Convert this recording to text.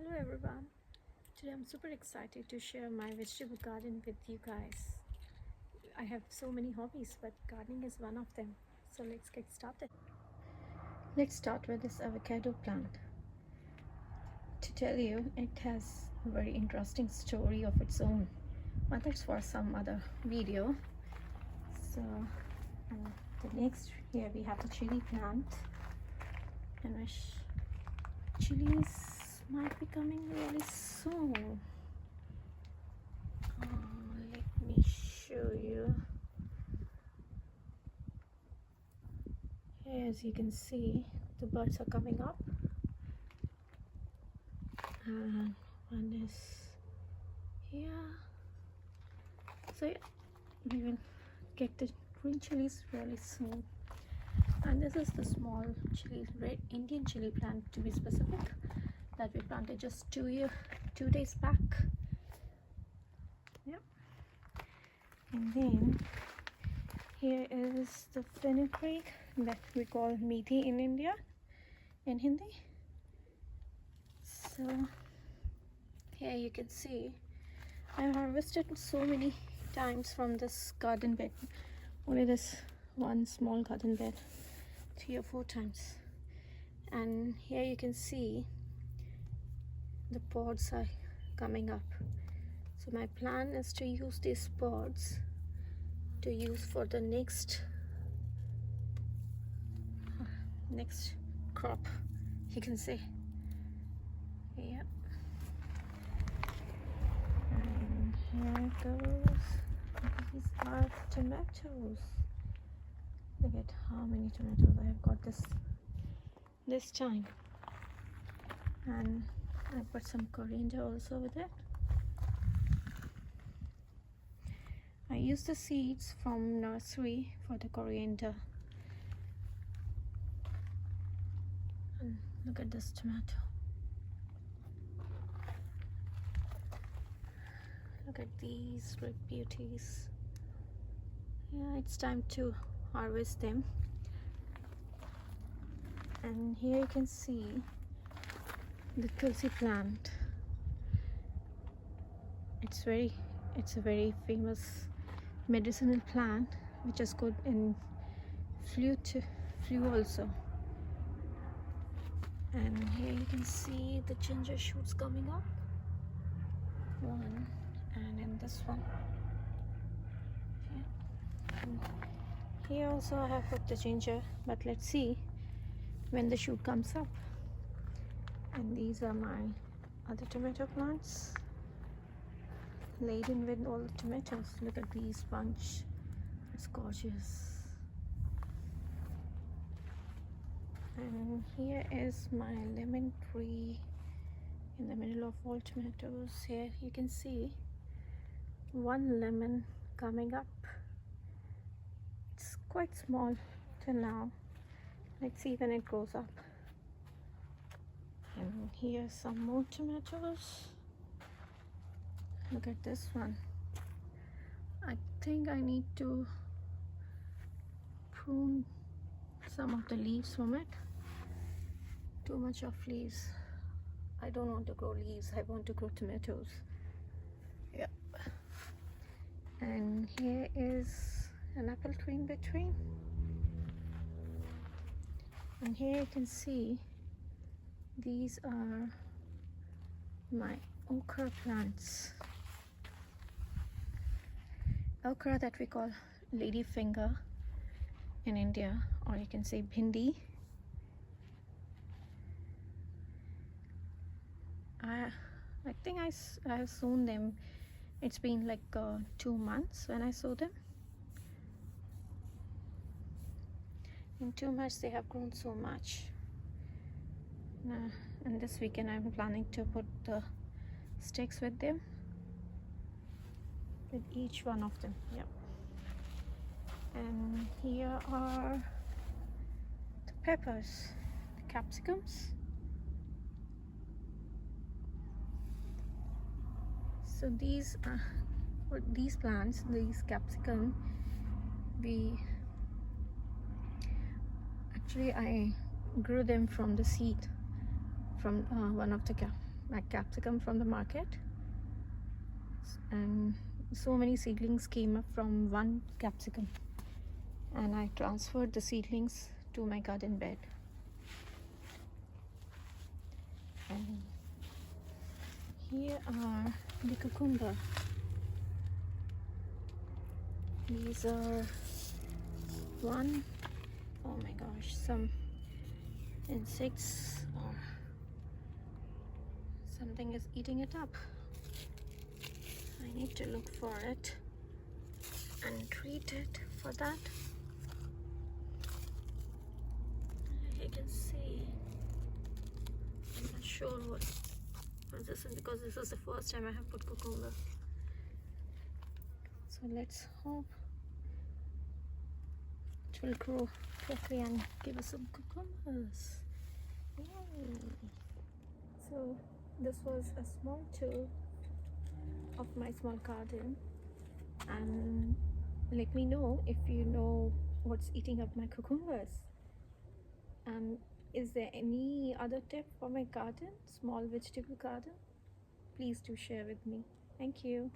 Hello everyone. Today I'm super excited to share my vegetable garden with you guys. I have so many hobbies, but gardening is one of them. So let's get started. Let's start with this avocado plant. To tell you, it has a very interesting story of its own, but that's for some other video. So the next, here we have the chili plant, and my chilies might be coming really soon. Let me show you. Here, as you can see, the buds are coming up, and one is here. So yeah, we will get the green chilies really soon. And this is the small chili, red Indian chili plant to be specific, that we planted just 2 days back. Yep. And then here is the fenugreek that we call methi in India, in Hindi. So here you can see I harvested so many times from this garden bed, only this one small garden bed, 3 or 4 times. And here you can see the pods are coming up. So my plan is to use these pods to use for the next crop, you can say. Yep. And here it goes. These are tomatoes. Look at how many tomatoes I have got this time. And I put some coriander also with it. I used the seeds from nursery for the coriander. And look at this tomato. Look at these red beauties. Yeah, it's time to harvest them. And here you can see the tulsi plant. It's a very famous medicinal plant which is good in flu also. And here you can see the ginger shoots coming up, one, and in this one. And here also I have put the ginger, but let's see when the shoot comes up. And these are my other tomato plants, laden with all the tomatoes. Look at these bunch, it's gorgeous. And here is my lemon tree in the middle of all tomatoes. Here you can see one lemon coming up. It's quite small till now. Let's see when it grows up. And here's some more tomatoes. Look at this one. I think I need to prune some of the leaves from it. Too much of leaves. I don't want to grow leaves, I want to grow tomatoes. Yep. And here is an apple tree in between. And here you can see these are my okra plants. Okra that we call lady finger in India, or you can say bhindi. I think I have sown them. It's been like 2 months when I sowed them. In 2 months they have grown so much. And this weekend I'm planning to put the sticks with them, with each one of them. Yep. And here are the peppers, the capsicums. So these plants, these capsicum, I grew them from the seed from one of the my capsicum from the market, and so many seedlings came up from one capsicum, and I transferred the seedlings to my garden bed. And here are the cucumber. These are one, oh my gosh, some insects or something is eating it up. I need to look for it and treat it for that. You can see, I'm not sure what this is because this is the first time I have put cucumber. So let's hope it will grow quickly and give us some cucumbers. Yay. So this was a small tour of my small garden, and let me know if you know what's eating up my cucumbers. And is there any other tip for my garden, small vegetable garden? Please do share with me. Thank you.